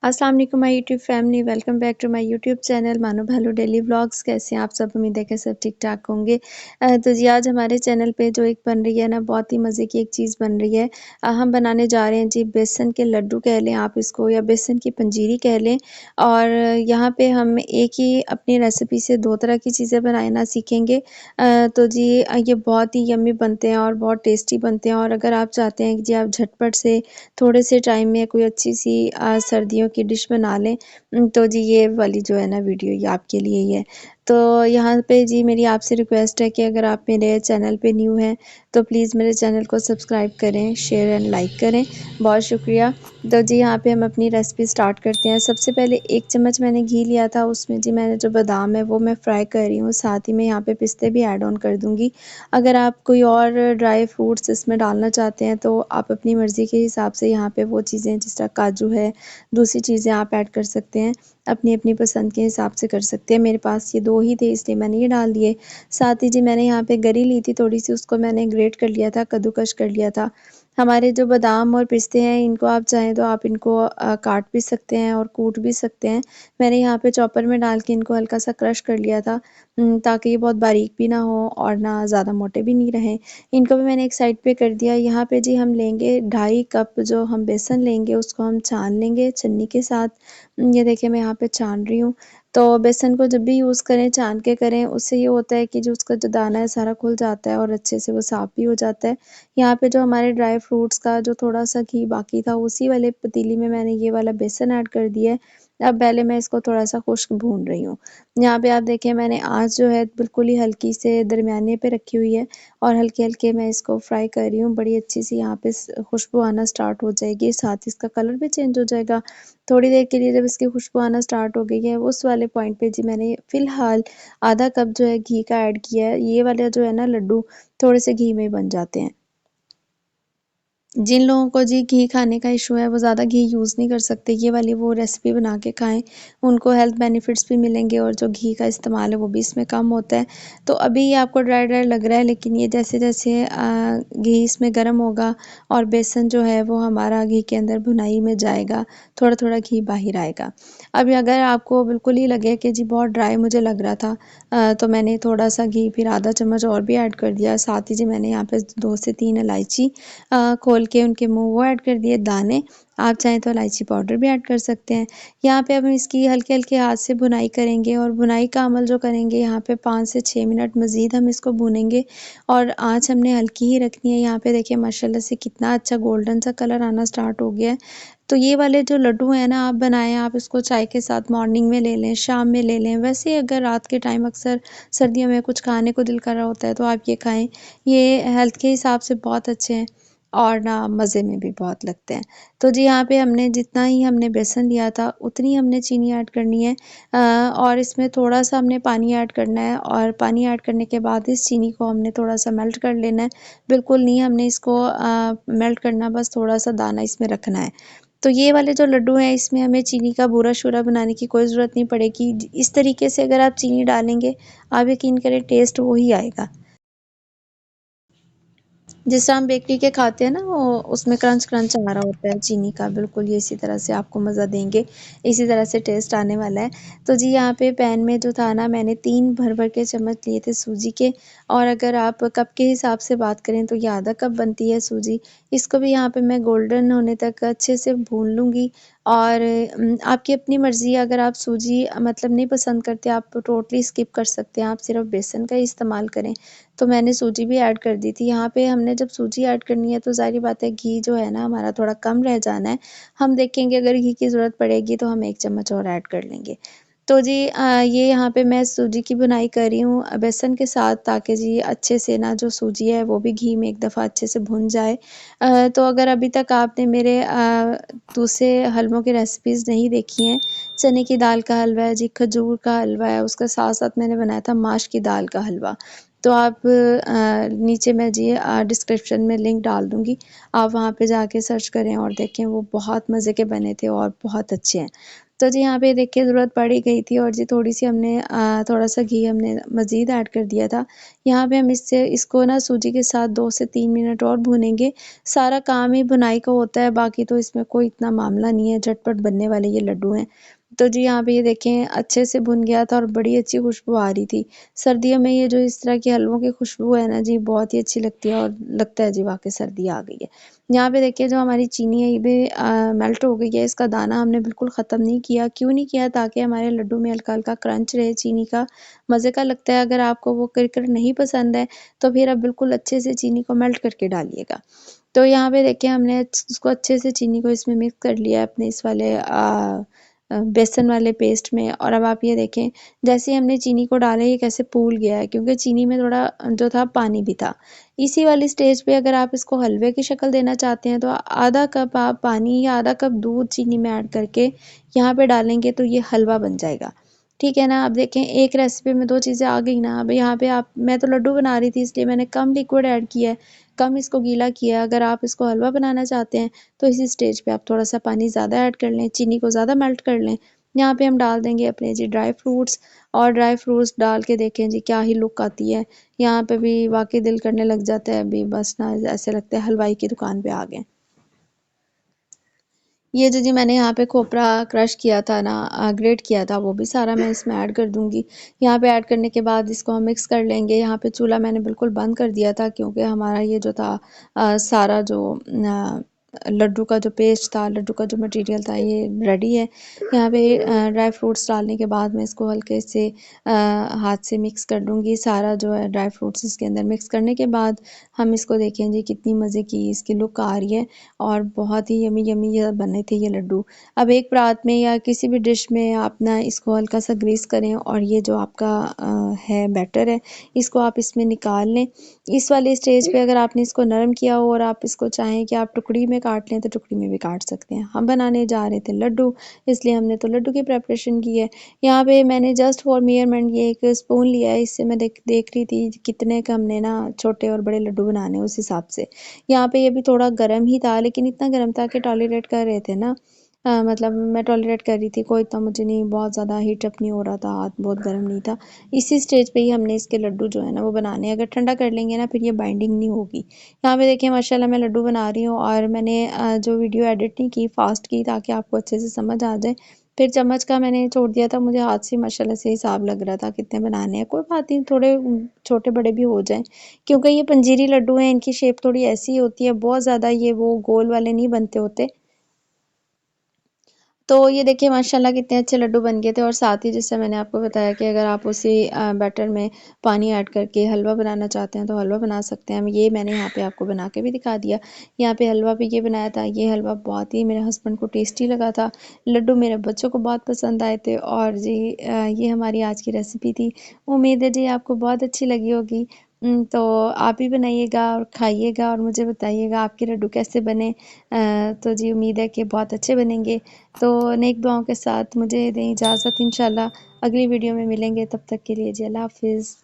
अस्सलाम वालेकुम my YouTube family, welcome back to my YouTube channel Mano Bhalo daily vlogs. कैसे हैं आप सब? उम्मीद है कि सब ठीक ठाक होंगे। तो जी आज हमारे चैनल पे जो एक बन रही है ना, बहुत ही मज़े की एक चीज़ बन रही है। हम बनाने जा रहे हैं जी बेसन के लड्डू कह लें आप इसको, या बेसन की पंजीरी कह लें। और यहाँ पे हम एक ही अपनी रेसिपी से दो तरह की चीज़ें बनाना सीखेंगे। तो जी ये बहुत ही यम्मी बनते हैं और बहुत टेस्टी बनते हैं। और अगर आप चाहते हैं कि जी आप झटपट से थोड़े से टाइम में कोई अच्छी सी सर्दियों की डिश बना लें, तो जी ये वाली जो है ना वीडियो ये आपके लिए ही है। तो यहाँ पे जी मेरी आपसे रिक्वेस्ट है कि अगर आप मेरे चैनल पे न्यू हैं तो प्लीज़ मेरे चैनल को सब्सक्राइब करें, शेयर एंड लाइक करें। बहुत शुक्रिया। तो जी यहाँ पे हम अपनी रेसिपी स्टार्ट करते हैं। सबसे पहले 1 चम्मच मैंने घी लिया था, उसमें जी मैंने जो बादाम है वो मैं फ्राई कर रही हूँ, साथ ही में यहाँ पे पिस्ते भी ऐड ऑन कर दूँगी। अगर आप कोई और ड्राई फ्रूट्स इसमें डालना चाहते हैं तो आप अपनी मर्ज़ी के हिसाब से यहाँ पे वो चीज़ें जिस तरह काजू है, दूसरी चीज़ें आप ऐड कर सकते हैं, अपनी-अपनी पसंद के हिसाब से कर सकते हैं। मेरे पास ये 2 ही थे इसलिए मैंने ये डाल दिए। साथ ही जी मैंने यहाँ पे गरी ली थी थोड़ी-सी, उसको मैंने ग्रेट कर लिया था, कद्दूकस कर लिया था। हमारे जो बादाम और पिस्ते हैं इनको आप चाहें तो आप इनको काट भी सकते हैं और कूट भी सकते हैं। मैंने यहाँ पे चॉपर में डाल के इनको हल्का-सा क्रश कर लिया था, ताकि ये बहुत बारीक भी ना हो और ना ज़्यादा मोटे भी नहीं रहें। इनको भी मैंने एक साइड पे कर दिया। यहाँ पे जी हम लेंगे 2.5 कप, जो हम बेसन लेंगे उसको हम छान लेंगे छन्नी के साथ। ये देखिए मैं यहाँ पे छान रही हूँ। तो बेसन को जब भी यूज़ करें छान के करें, उससे ये होता है कि जो उसका जो दाना है सारा खुल जाता है और अच्छे से वो साफ़ भी हो जाता है। यहाँ पे जो हमारे ड्राई फ्रूट्स का जो थोड़ा-सा घी बाकी था, उसी वाले पतीली में मैंने ये वाला बेसन ऐड कर दिया है। अब पहले मैं इसको थोड़ा-सा खुश्क भून रही हूँ। यहाँ पे आप देखें मैंने आँच जो है बिल्कुल ही हल्की से दरमियाने पे रखी हुई है और हल्के-हल्के मैं इसको फ्राई कर रही हूँ। बड़ी अच्छी सी यहाँ पे खुशबू आना स्टार्ट हो जाएगी, साथ ही इसका कलर भी चेंज हो जाएगा। थोड़ी देर के लिए जब इसकी खुशबू आना स्टार्ट हो गई है, उस वाले पॉइंट पे जी मैंने फ़िलहाल आधा कप जो है घी का ऐड किया है। ये वाला जो है ना लड्डू थोड़े से घी में बन जाते हैं। जिन लोगों को जी घी खाने का इशू है वो ज़्यादा घी यूज़ नहीं कर सकते, ये वाली वो रेसिपी बना के खाएँ, उनको हेल्थ बेनिफिट्स भी मिलेंगे और जो घी का इस्तेमाल है वो भी इसमें कम होता है। तो अभी ये आपको ड्राई-ड्राई लग रहा है, लेकिन ये जैसे-जैसे घी इसमें गर्म होगा और बेसन जो है वो हमारा घी के अंदर भुनाई में जाएगा, थोड़ा-थोड़ा घी बाहर आएगा। अभी अगर आपको बिल्कुल ही लगे कि जी बहुत ड्राई मुझे लग रहा था, तो मैंने थोड़ा-सा घी फिर आधा चम्मच और भी ऐड कर दिया। साथ ही जी मैंने यहाँ पे 2 से 3 इलायची खोल के उनके मुँह वो ऐड कर दिए दाने। आप चाहें तो इलायची पाउडर भी ऐड कर सकते हैं। यहाँ पे अब हम इसकी हल्के-हल्के हाथ से भुनाई करेंगे और भुनाई का अमल जो करेंगे यहाँ पे 5 से 6 मिनट मज़ीद हम इसको भूनेंगे और आँच हमने हल्की ही रखनी है। यहाँ पे देखिए माशाल्लाह से कितना अच्छा गोल्डन सा कलर आना स्टार्ट हो गया है। तो ये वाले जो लड्डू हैं ना आप बनाएँ, आप इसको चाय के साथ मॉर्निंग में ले लें, शाम में ले लें। वैसे ही अगर रात के टाइम अक्सर सर्दियों में कुछ खाने को दिल कर रहा होता है तो आप ये खाएँ। ये हेल्थ के हिसाब से बहुत अच्छे हैं और ना मज़े में भी बहुत लगते हैं। तो जी यहाँ पे हमने जितना ही हमने बेसन लिया था उतनी हमने चीनी ऐड करनी है, और इसमें थोड़ा-सा हमने पानी ऐड करना है और पानी ऐड करने के बाद इस चीनी को हमने थोड़ा-सा मेल्ट कर लेना है। बिल्कुल नहीं हमने इसको मेल्ट करना, बस थोड़ा-सा दाना इसमें रखना है। तो ये वाले जो लड्डू हैं इसमें हमें चीनी का बूरा-शूरा बनाने की कोई ज़रूरत नहीं पड़ेगी। इस तरीके से अगर आप चीनी डालेंगे, आप यकीन करें टेस्ट वही आएगा। जिस तरह हम बेकरी के खाते हैं ना, वो उसमें क्रंच क्रंच आ रहा होता है चीनी का, बिल्कुल ये इसी तरह से आपको मज़ा देंगे, इसी तरह से टेस्ट आने वाला है। तो जी यहाँ पे पैन में जो था ना, मैंने 3 भर-भर के चम्मच लिए थे सूजी के, और अगर आप कप के हिसाब से बात करें तो ये आधा कप बनती है सूजी। इसको भी यहाँ पे मैं गोल्डन होने तक अच्छे से भून लूँगी। और आपकी अपनी मर्ज़ी है, अगर आप सूजी मतलब नहीं पसंद करते, आप टोटली स्किप कर सकते हैं, आप सिर्फ़ बेसन का ही इस्तेमाल करें। तो मैंने सूजी भी ऐड कर दी थी। यहाँ पे हमने जब सूजी ऐड करनी है तो ज़ाहिर-सी बात है घी जो है ना हमारा थोड़ा कम रह जाना है। हम देखेंगे अगर घी की ज़रूरत पड़ेगी तो हम 1 चम्मच और ऐड कर लेंगे। तो जी ये यहाँ पे मैं सूजी की बुनाई कर रही हूँ बेसन के साथ, ताकि जी अच्छे से ना जो सूजी है वो भी घी में एक दफ़ा अच्छे से भुन जाए। तो अगर अभी तक आपने मेरे दूसरे हलवों की रेसिपीज़ नहीं देखी हैं, चने की दाल का हलवा है जी, खजूर का हलवा है, उसके साथ-साथ मैंने बनाया था माश की दाल का हलवा। तो आप नीचे मैं जी डिस्क्रिप्शन में लिंक डाल दूँगी, आप वहाँ पे जाके सर्च करें और देखें, वो बहुत मज़े के बने थे और बहुत अच्छे हैं। तो जी यहाँ पे देखिए ज़रूरत पड़ ही गई थी और जी थोड़ी-सी हमने थोड़ा-सा घी हमने मज़ीद ऐड कर दिया था। यहाँ पे हम इसको ना सूजी के साथ 2 से 3 मिनट और भूनेंगे। सारा काम ही भुनाई का होता है, बाकी तो इसमें कोई इतना मामला नहीं है, झटपट बनने वाले ये लड्डू हैं। तो जी यहाँ पे ये देखें अच्छे से भुन गया था और बड़ी अच्छी खुशबू आ रही थी। सर्दियों में ये जो इस तरह के हलवों की खुशबू है ना जी, बहुत ही अच्छी लगती है और लगता है जी वाक़ई सर्दी आ गई है। यहाँ पे देखिए जो हमारी चीनी है ये भी मेल्ट हो गई है। इसका दाना हमने बिल्कुल ख़त्म नहीं किया। क्यों नहीं किया? ताकि हमारे लड्डू में हल्का-हल्का क्रंच रहे, चीनी का मज़े का लगता है। अगर आपको वो किरकिर नहीं पसंद है तो फिर आप बिल्कुल अच्छे से चीनी को मेल्ट करके डालिएगा। तो यहाँ पे देखिए हमने उसको अच्छे से चीनी को इसमें मिक्स कर लिया है अपने इस वाले बेसन वाले पेस्ट में। और अब आप ये देखें जैसे ही हमने चीनी को डाला ये कैसे फूल गया है, क्योंकि चीनी में थोड़ा जो था पानी भी था। इसी वाली स्टेज पे अगर आप इसको हलवे की शक्ल देना चाहते हैं तो आधा कप आप पानी या आधा कप दूध चीनी में ऐड करके यहाँ पे डालेंगे तो ये हलवा बन जाएगा। ठीक है ना? अब देखें एक रेसिपी में 2 चीज़ें आ गई ना। अब यहाँ पे आप मैं तो लड्डू बना रही थी इसलिए मैंने कम लिक्विड ऐड किया है, कम इसको गीला किया है। अगर आप इसको हलवा बनाना चाहते हैं तो इसी स्टेज पे आप थोड़ा-सा पानी ज़्यादा ऐड कर लें, चीनी को ज़्यादा मेल्ट कर लें। यहाँ पे हम डाल देंगे अपने जी ड्राई फ्रूट्स, और ड्राई फ्रूट्स डाल के देखें जी क्या ही लुक आती है। यहाँ पे भी वाक़ई दिल करने लग जाता है अभी बस ना, ऐसे लगता है हलवाई की दुकान पे आ गए। ये जो जी मैंने यहाँ पे खोपरा क्रश किया था ना, ग्रेट किया था, वो भी सारा मैं इसमें ऐड कर दूँगी। यहाँ पे ऐड करने के बाद इसको हम मिक्स कर लेंगे। यहाँ पे चूल्हा मैंने बिल्कुल बंद कर दिया था क्योंकि हमारा ये जो था सारा जो लड्डू का जो पेस्ट था, लड्डू का जो मटेरियल था ये रेडी है। यहाँ पे ड्राई फ्रूट्स डालने के बाद मैं इसको हल्के से हाथ से मिक्स कर लूँगी। सारा जो है ड्राई फ्रूट्स इसके अंदर मिक्स करने के बाद हम इसको देखें जी कितनी मज़े की इसकी लुक आ रही है और बहुत ही यमी यमी ये बने थे ये लड्डू। अब एक परात में या किसी भी डिश में आप ना इसको हल्का सा ग्रीस करें और ये जो आपका है बैटर है इसको आप इसमें निकाल लें। इस वाले स्टेज पे अगर आपने इसको नरम किया हो और आप इसको चाहें कि आप टुकड़ी में काट लें तो टुकड़ी में भी काट सकते हैं। हम बनाने जा रहे थे लड्डू, इसलिए हमने तो लड्डू की प्रिपरेशन की है। यहाँ पे मैंने जस्ट फॉर मेजरमेंट ये एक स्पून लिया है, इससे मैं देख देख रही थी कितने का हमने ना छोटे और बड़े लड्डू बनाने उस हिसाब से। यहाँ पे ये भी थोड़ा गर्म ही था, लेकिन इतना गर्म था कि टॉलरेट कर रहे थे ना। मतलब मैं टॉलरेट कर रही थी, कोई इतना मुझे नहीं बहुत ज़्यादा हीट अप नहीं हो रहा था, हाथ बहुत गर्म नहीं था। इसी स्टेज पे ही हमने इसके लड्डू जो है ना वो बनाने हैं। अगर ठंडा कर लेंगे ना फिर ये बाइंडिंग नहीं होगी। यहाँ पे देखिए माशाल्लाह मैं लड्डू बना रही हूँ और मैंने जो वीडियो एडिट नहीं की, फास्ट की ताकि आपको अच्छे से समझ आ जाए। फिर चम्मच का मैंने छोड़ दिया था, मुझे हाथ से माशाल्लाह से हिसाब लग रहा था कितने बनाने हैं। कोई बात नहीं, थोड़े छोटे बड़े भी हो जाएँ, क्योंकि ये पंजीरी लड्डू हैं, इनकी शेप थोड़ी ऐसी होती है, बहुत ज़्यादा ये वो गोल वाले नहीं बनते होते। तो ये देखिए माशाल्लाह कितने अच्छे लड्डू बन गए थे। और साथ ही जैसे मैंने आपको बताया कि अगर आप उसी बैटर में पानी ऐड करके हलवा बनाना चाहते हैं तो हलवा बना सकते हैं। ये मैंने यहाँ पे आपको बना के भी दिखा दिया। यहाँ पे हलवा भी ये बनाया था, ये हलवा बहुत ही मेरे हस्बैंड को टेस्टी लगा था। लड्डू मेरे बच्चों को बहुत पसंद आए थे। और जी ये हमारी आज की रेसिपी थी। उम्मीद है जी आपको बहुत अच्छी लगी होगी। तो आप भी बनाइएगा और खाइएगा और मुझे बताइएगा आपके लड्डू कैसे बने। तो जी उम्मीद है कि बहुत अच्छे बनेंगे। तो नेक दुआओं के साथ मुझे दें इजाज़त, इंशाल्लाह अगली वीडियो में मिलेंगे, तब तक के लिए जी अल्लाह हाफ़िज़।